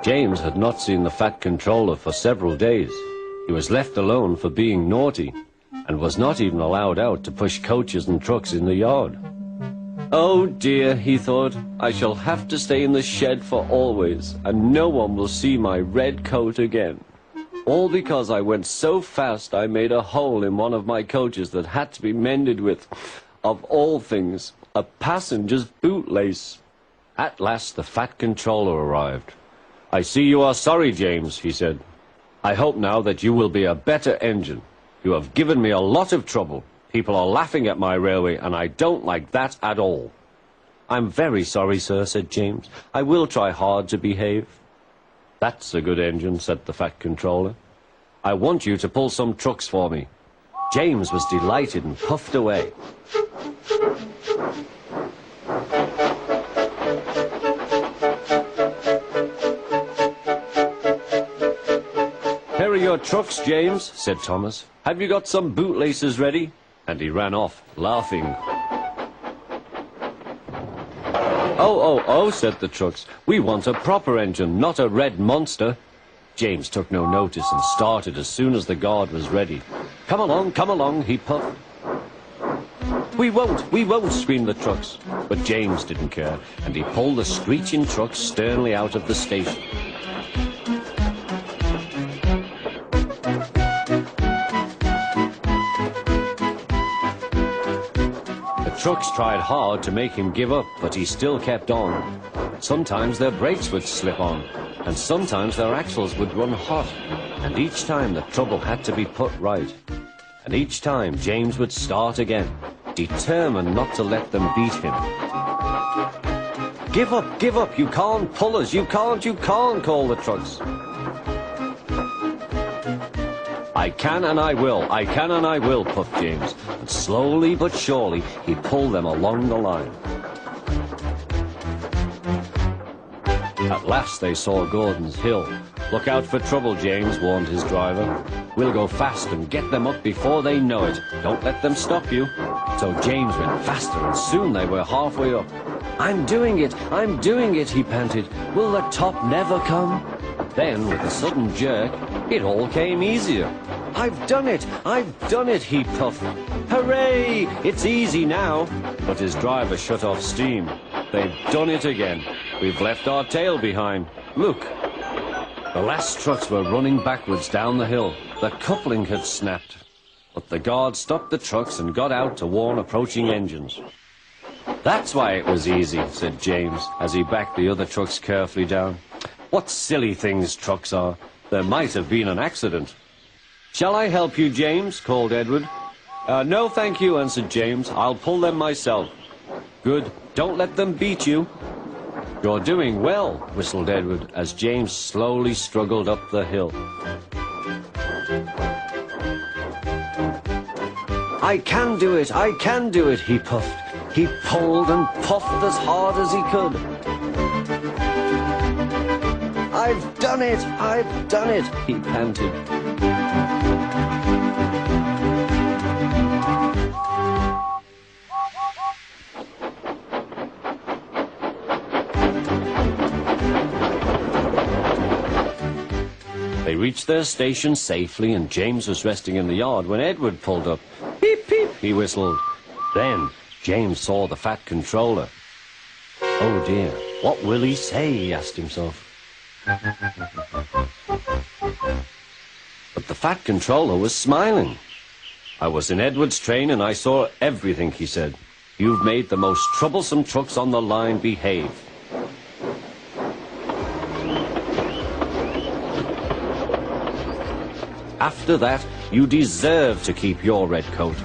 James had not seen the Fat Controller for several days. He was left alone for being naughty, and was not even allowed out to push coaches and trucks in the yard. Oh dear, he thought, I shall have to stay in the shed for always, and no one will see my red coat again. All because I went so fast I made a hole in one of my coaches that had to be mended with, of all things, a passenger's bootlace. At last the Fat Controller arrived. I see you are sorry, James, he said. I hope now that you will be a better engine. You have given me a lot of trouble. People are laughing at my railway, and I don't like that at all. I'm very sorry, sir, said James. I will try hard to behave. That's a good engine, said the Fat Controller. I want you to pull some trucks for me. James was delighted and puffed away. Here are your trucks, James, said Thomas. Have you got some bootlaces ready? And he ran off, laughing. Oh, said the trucks. We want a proper engine, not a red monster. James took no notice and started as soon as the guard was ready. Come along, he puffed. We won't, screamed the trucks. But James didn't care, and he pulled the screeching trucks sternly out of the station. The trucks tried hard to make him give up, but he still kept on. Sometimes their brakes would slip on, and sometimes their axles would run hot, and each time the trouble had to be put right. And each time James would start again, determined not to let them beat him. Give up, you can't pull us, you can't, called the trucks. I can and I will, puffed James, and slowly but surely he pulled them along the line. At last they saw Gordon's Hill. Look out for trouble, James, warned his driver. We'll go fast and get them up before they know it. Don't let them stop you. So James went faster, and soon they were halfway up. I'm doing it, he panted. Will the top never come? Then, with a sudden jerk, it all came easier. I've done it, he puffed. Hooray! It's easy now. But his driver shut off steam. They've done it again. We've left our tail behind. Look. The last trucks were running backwards down the hill. The coupling had snapped. But the guard stopped the trucks and got out to warn approaching engines. That's why it was easy, said James, as he backed the other trucks carefully down. What silly things trucks are. There might have been an accident. Shall I help you, James? Called Edward. No, thank you, answered James. I'll pull them myself. Good. Don't let them beat you. You're doing well, whistled Edward, as James slowly struggled up the hill. I can do it, he puffed. He pulled and puffed as hard as he could. I've done it, he panted. They reached their station safely, and James was resting in the yard when Edward pulled up. Peep, peep, he whistled. Then James saw the Fat Controller. Oh dear, what will he say, he asked himself. But the Fat Controller was smiling. I was in Edward's train and I saw everything, he said. You've made the most troublesome trucks on the line behave. After that, you deserve to keep your red coat.